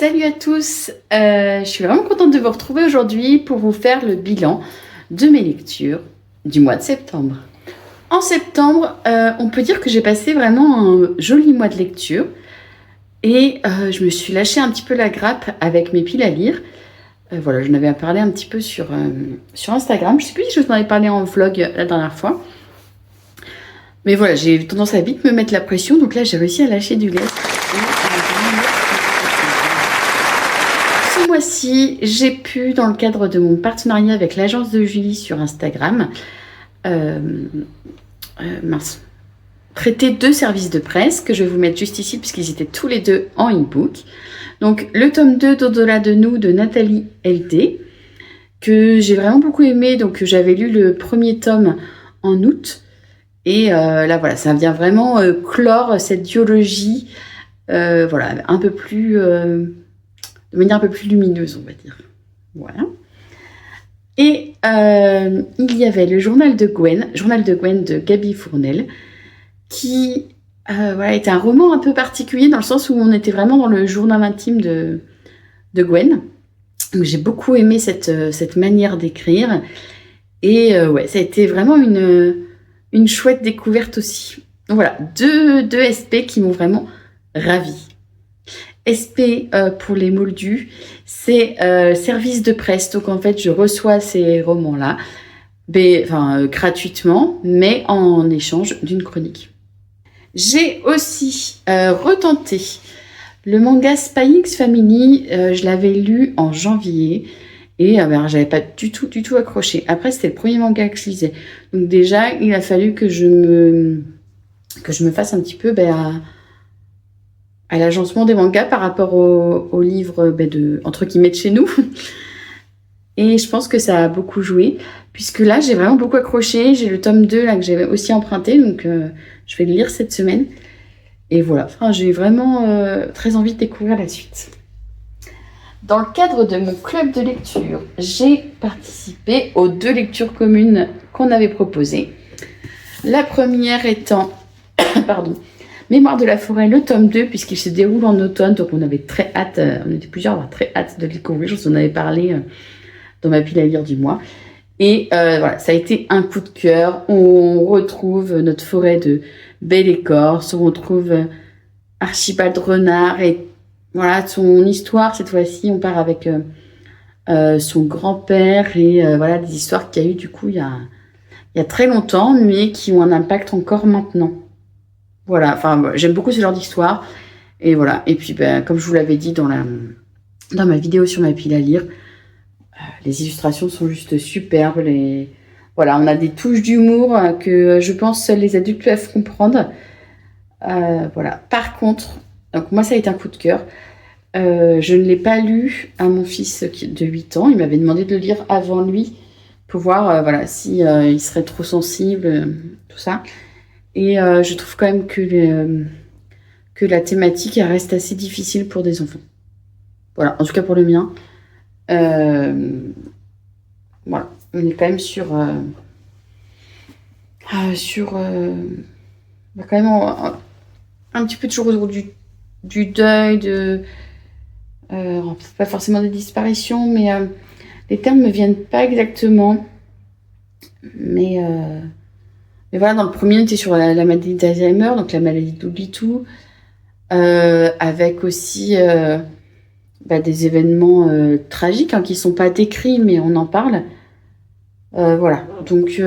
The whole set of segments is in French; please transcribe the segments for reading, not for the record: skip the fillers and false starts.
Salut à tous, je suis vraiment contente de vous retrouver aujourd'hui pour vous faire le bilan de mes lectures du mois de septembre. En septembre, on peut dire que j'ai passé vraiment un joli mois de lecture et je me suis lâché un petit peu la grappe avec mes piles à lire. Voilà, je n'avais parlé un petit peu sur Instagram, je ne sais plus si je vous en avais parlé en vlog la dernière fois. Mais voilà, j'ai eu tendance à vite me mettre la pression, donc là j'ai réussi à lâcher du lest. Ce mois-ci, j'ai pu, dans le cadre de mon partenariat avec l'agence de Julie sur Instagram, traiter 2 services de presse que je vais vous mettre juste ici puisqu'ils étaient tous les deux en e-book. Donc le tome 2 d'Au-delà de nous de Nathalie LD, que j'ai vraiment beaucoup aimé. Donc j'avais lu le premier tome en août. Et là voilà, ça vient vraiment clore cette duologie, voilà, un peu plus... de manière un peu plus lumineuse, on va dire. Voilà. Et il y avait le journal de Gwen de Gaby Fournel, qui voilà, était un roman un peu particulier dans le sens où on était vraiment dans le journal intime de Gwen. Donc j'ai beaucoup aimé cette manière d'écrire. Et ouais, ça a été vraiment une chouette découverte aussi. Donc voilà, deux SP qui m'ont vraiment ravie. SP pour les Moldus, c'est service de presse. Donc en fait, je reçois ces romans-là gratuitement, mais en échange d'une chronique. J'ai aussi retenté le manga Spy X Family. Je l'avais lu en janvier et j'avais pas du tout accroché. Après, c'était le premier manga que je lisais. Donc déjà, il a fallu que je me fasse un petit peu à l'agencement des mangas par rapport aux livres entre guillemets de chez nous. Et je pense que ça a beaucoup joué, puisque là, j'ai vraiment beaucoup accroché. J'ai le tome 2 là, que j'avais aussi emprunté, donc je vais le lire cette semaine. Et voilà, j'ai vraiment très envie de découvrir la suite. Dans le cadre de mon club de lecture, j'ai participé aux 2 lectures communes qu'on avait proposées. La première étant... pardon. Mémoire de la forêt, le tome 2, puisqu'il se déroule en automne, donc on avait très hâte, on était plusieurs à avoir très hâte de le découvrir, je vous en avais parlé dans ma pile à lire du mois. Et voilà, ça a été un coup de cœur. On retrouve notre forêt de belle écorce, on retrouve Archibald Renard et voilà, son histoire, cette fois-ci, on part avec son grand-père et voilà, des histoires qu'il y a eu du coup il y a très longtemps, mais qui ont un impact encore maintenant. Voilà, j'aime beaucoup ce genre d'histoire. Et voilà, et puis comme je vous l'avais dit dans ma vidéo sur ma pile à lire, les illustrations sont juste superbes. Voilà, on a des touches d'humour que je pense seuls les adultes peuvent comprendre. Voilà. Par contre, donc moi ça a été un coup de cœur. Je ne l'ai pas lu à mon fils de 8 ans. Il m'avait demandé de le lire avant lui pour voir voilà, si il serait trop sensible, tout ça. Et je trouve quand même que la thématique elle reste assez difficile pour des enfants. Voilà, en tout cas pour le mien. Voilà, on est quand même sur quand même un petit peu toujours autour du deuil, pas forcément des disparitions, mais les termes ne me viennent pas exactement. Mais voilà, dans le premier, on était sur la maladie d'Alzheimer, donc la maladie d'oubli-tout, avec aussi des événements tragiques qui ne sont pas décrits, mais on en parle. Voilà, donc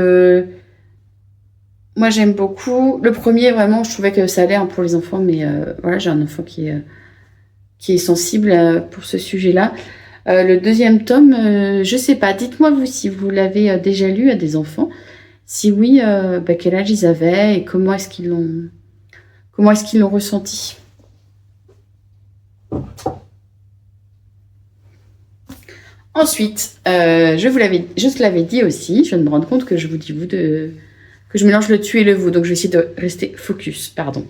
moi j'aime beaucoup. Le premier, vraiment, je trouvais que ça allait pour les enfants, mais voilà, j'ai un enfant qui est sensible pour ce sujet-là. Le deuxième tome, je sais pas, dites-moi vous si vous l'avez déjà lu à des enfants. Si oui, quel âge ils avaient et comment est-ce qu'ils l'ont ressenti. Ensuite, je te l'avais dit aussi, je viens de me rendre compte que je vous dis que je mélange le tu et le vous, donc je vais essayer de rester focus, pardon.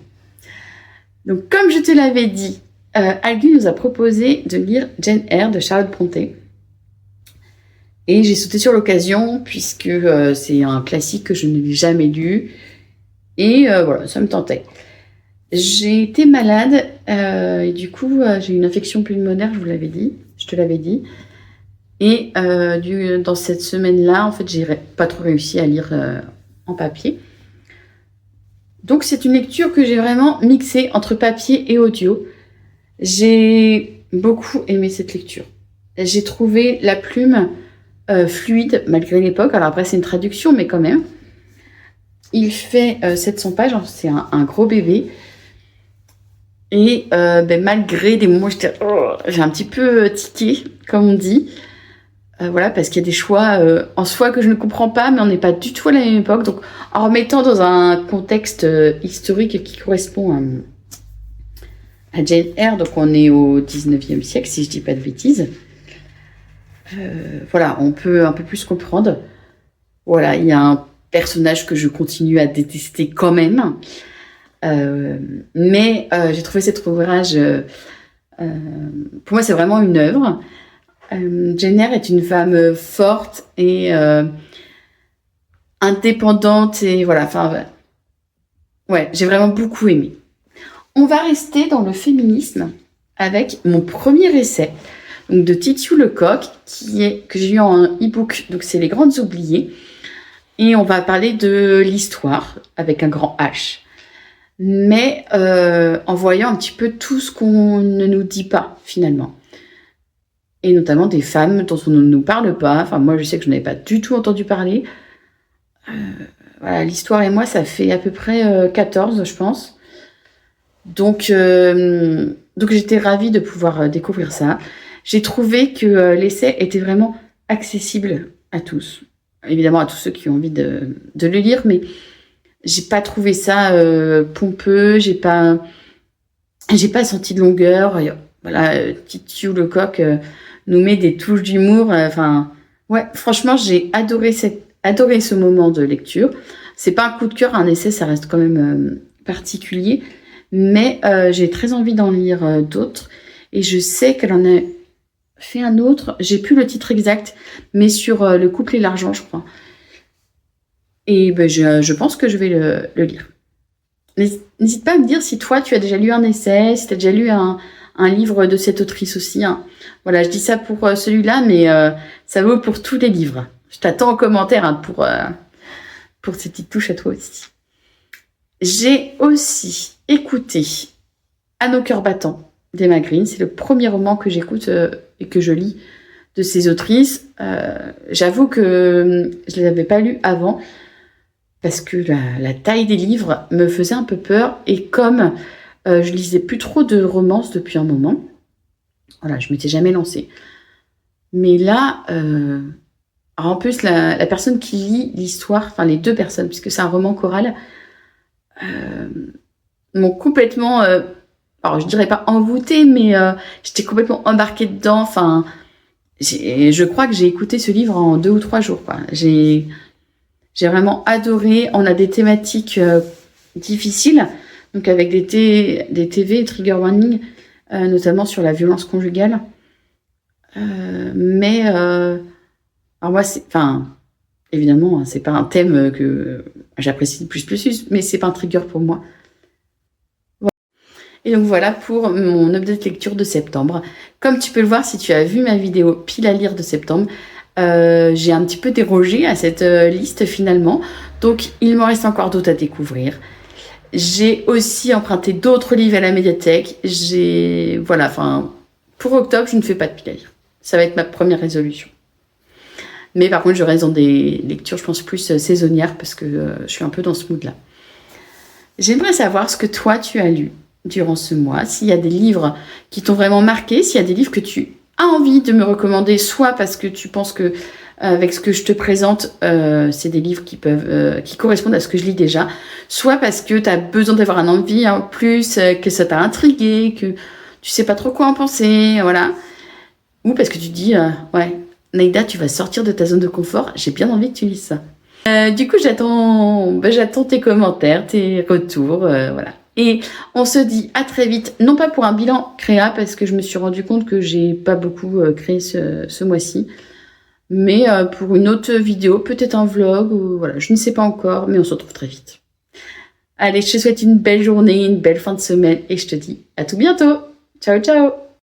Donc comme je te l'avais dit, Algu nous a proposé de lire Jane Eyre de Charlotte Brontë. Et j'ai sauté sur l'occasion puisque c'est un classique que je n'ai jamais lu. Et voilà, ça me tentait. J'ai été malade et du coup, j'ai une infection pulmonaire, je vous l'avais dit, je te l'avais dit. Et dans cette semaine-là, en fait, j'ai pas trop réussi à lire en papier. Donc, c'est une lecture que j'ai vraiment mixée entre papier et audio. J'ai beaucoup aimé cette lecture. J'ai trouvé la plume fluide, malgré l'époque. Alors après, c'est une traduction, mais quand même. Il fait 700 pages, c'est un gros bébé. Et malgré des moments où j'ai un petit peu tiqué, comme on dit. Voilà, parce qu'il y a des choix en soi que je ne comprends pas, mais on n'est pas du tout à la même époque. Donc, en remettant dans un contexte historique qui correspond à Jane Eyre, donc on est au 19e siècle, si je dis pas de bêtises. Voilà, on peut un peu plus comprendre. Voilà, il y a un personnage que je continue à détester quand même. Mais j'ai trouvé cet ouvrage... pour moi, c'est vraiment une œuvre. Jane Eyre est une femme forte et indépendante et voilà, enfin ouais, j'ai vraiment beaucoup aimé. On va rester dans le féminisme avec mon premier essai, donc de Titiou Lecoq, que j'ai eu en e-book, donc c'est Les Grandes Oubliées, et on va parler de l'histoire avec un grand H, mais en voyant un petit peu tout ce qu'on ne nous dit pas finalement. Et notamment des femmes dont on ne nous parle pas. Enfin, moi, je sais que je n'avais pas du tout entendu parler. Voilà, l'histoire et moi, ça fait à peu près 14, je pense. Donc j'étais ravie de pouvoir découvrir ça. J'ai trouvé que l'essai était vraiment accessible à tous. Évidemment, à tous ceux qui ont envie de le lire, mais j'ai pas trouvé ça pompeux. J'ai pas senti de longueur. Voilà, Titiou Lecoq nous met des touches d'humour. Enfin, ouais, franchement, j'ai adoré ce moment de lecture. C'est pas un coup de cœur, un essai, ça reste quand même particulier, mais j'ai très envie d'en lire d'autres. Et je sais qu'elle en a fait un autre. J'ai plus le titre exact, mais sur le couple et l'argent, je crois. Et je pense que je vais le lire. N'hésite pas à me dire si toi, tu as déjà lu un essai, si tu as déjà lu un livre de cette autrice aussi. Hein. Voilà, je dis ça pour celui-là, mais ça vaut pour tous les livres. Je t'attends en commentaire hein, pour ces petites touches à toi aussi. J'ai aussi écouté À nos cœurs battants d'Emma Green. C'est le premier roman que j'écoute et que je lis de ces autrices. J'avoue que je ne les avais pas lus avant parce que la taille des livres me faisait un peu peur. Et comme je lisais plus trop de romances depuis un moment, voilà, je m'étais jamais lancée. Mais là, en plus, la personne qui lit l'histoire, enfin les deux personnes, puisque c'est un roman choral, m'ont complètement, alors je dirais pas envoûtée, mais j'étais complètement embarquée dedans. Enfin, je crois que j'ai écouté ce livre en 2 ou 3 jours, quoi. J'ai vraiment adoré. On a des thématiques difficiles, donc avec des TV, trigger warning, notamment sur la violence conjugale. Mais alors moi, évidemment, c'est pas un thème que j'apprécie de plus, mais c'est pas un trigger pour moi. Voilà. Et donc voilà pour mon update lecture de septembre. Comme tu peux le voir, si tu as vu ma vidéo pile à lire de septembre, j'ai un petit peu dérogé à cette liste finalement. Donc il me reste encore d'autres à découvrir. J'ai aussi emprunté d'autres livres à la médiathèque. Voilà, enfin, pour octobre, je ne fais pas de pile à lire. Ça va être ma première résolution. Mais par contre, je reste dans des lectures, je pense, plus saisonnières parce que je suis un peu dans ce mood-là. J'aimerais savoir ce que toi, tu as lu durant ce mois, s'il y a des livres qui t'ont vraiment marqué, s'il y a des livres que tu as envie de me recommander, soit parce que tu penses que avec ce que je te présente, c'est des livres qui correspondent à ce que je lis déjà, soit parce que tu as besoin d'avoir un envie en plus, que ça t'a intrigué, que tu sais pas trop quoi en penser, voilà. Ou parce que tu dis, ouais, Naïda, tu vas sortir de ta zone de confort, j'ai bien envie que tu lises ça. Du coup, j'attends tes commentaires, tes retours, voilà. Et on se dit à très vite, non pas pour un bilan créa, parce que je me suis rendu compte que j'ai pas beaucoup créé ce mois-ci, mais pour une autre vidéo, peut-être un vlog, ou voilà, je ne sais pas encore, mais on se retrouve très vite. Allez, je te souhaite une belle journée, une belle fin de semaine et je te dis à tout bientôt. Ciao, ciao!